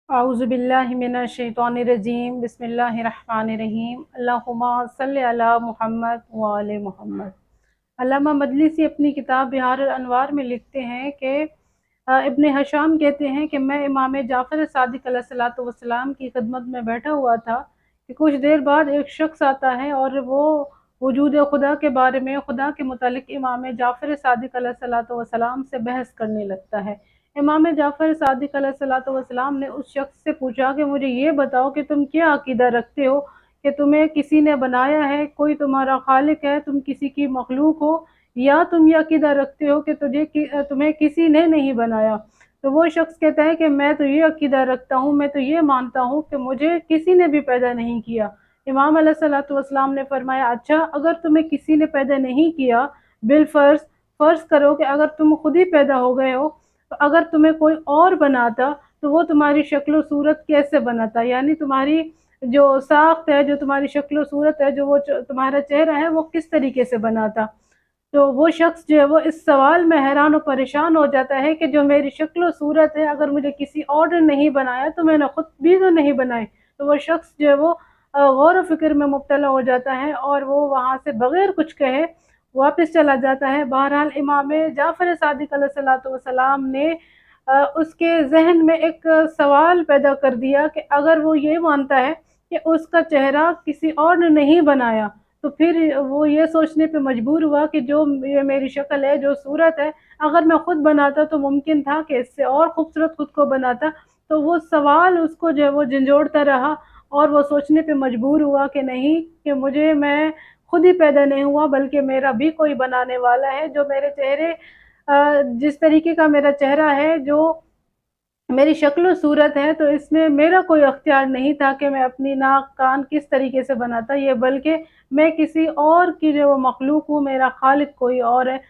अऊज़ुबिल्लाहि मिनश्शैतानिर्रजीम बिस्मिल्लाहिर्रहमानिर्रहीम अल्लाहुम्मा सल्लि अला मुहम्मद व आले मुहम्मद। अल्लामा मजलिसी अपनी किताब बिहार अनवार में लिखते हैं कि इब्न हशाम कहते हैं कि मैं इमाम जाफ़र सादिक अलैहिस्सलातु वस्सलाम की खिदमत में बैठा हुआ था कि कुछ देर बाद एक शख्स आता है और वो वजूद खुदा के बारे में, खुदा के मुतालिक इमाम जाफ़र सादिक अलैहिस्सलातु वस्सलाम से बहस करने लगता है। इमाम जाफ़र सादिक अलैहिस्सलातु वस्सलाम ने उस शख्स से पूछा कि मुझे ये बताओ कि तुम क्या अकीदा रखते हो कि तुम्हें किसी ने बनाया है, कोई तुम्हारा खालिक है, तुम किसी की मखलूक हो, या तुम ये अकीदा रखते हो कि तुम्हें किसी ने नहीं बनाया। तो वो शख्स कहता है कि मैं तो ये अकीदा रखता हूँ, मैं तो ये मानता हूँ कि मुझे किसी ने भी पैदा नहीं किया। इमाम अलैहिस्सलातु वस्सलाम ने फरमाया, अच्छा अगर तुम्हें किसी ने पैदा नहीं किया, बिलफर्ज फर्ज करो कि अगर तुम खुद ही पैदा हो गए हो, तो अगर तुम्हें कोई और बनाता तो वो तुम्हारी शक्ल सूरत कैसे बनाता, यानी तुम्हारी जो साख्त है, जो तुम्हारी शक्ल सूरत है, जो वो तुम्हारा चेहरा है, वो किस तरीके से बनाता। तो वो शख्स जो है वो इस सवाल में हैरान और परेशान हो जाता है कि जो मेरी शक्ल सूरत है, अगर मुझे किसी और ने नहीं बनाया तो मैंने खुद भी तो नहीं बनाई। तो वो शख्स जो है वो गौर व फिक्र में मुब्तला हो जाता है और वो वहाँ से बगैर कुछ कहे वापस चला जाता है। बहरहाल इमाम जाफ़र सादिक अलैहिस्सलातु वस्सलाम ने उसके ज़हन में एक सवाल पैदा कर दिया कि अगर वो ये मानता है कि उसका चेहरा किसी और ने नहीं बनाया, तो फिर वो ये सोचने पे मजबूर हुआ कि जो ये मेरी शक्ल है, जो सूरत है, अगर मैं खुद बनाता तो मुमकिन था कि इससे और खूबसूरत खुद को बनाता। तो वो सवाल उसको जो है वो झंझोड़ता रहा और वो सोचने पे मजबूर हुआ कि नहीं, कि मैं खुद ही पैदा नहीं हुआ बल्कि मेरा भी कोई बनाने वाला है, जो मेरे चेहरे जिस तरीके का मेरा चेहरा है, जो मेरी शक्ल सूरत है, तो इसमें मेरा कोई अख्तियार नहीं था कि मैं अपनी नाक कान किस तरीके से बनाता, ये बल्कि मैं किसी और की जो मखलूक हूँ, मेरा खालिक कोई और है।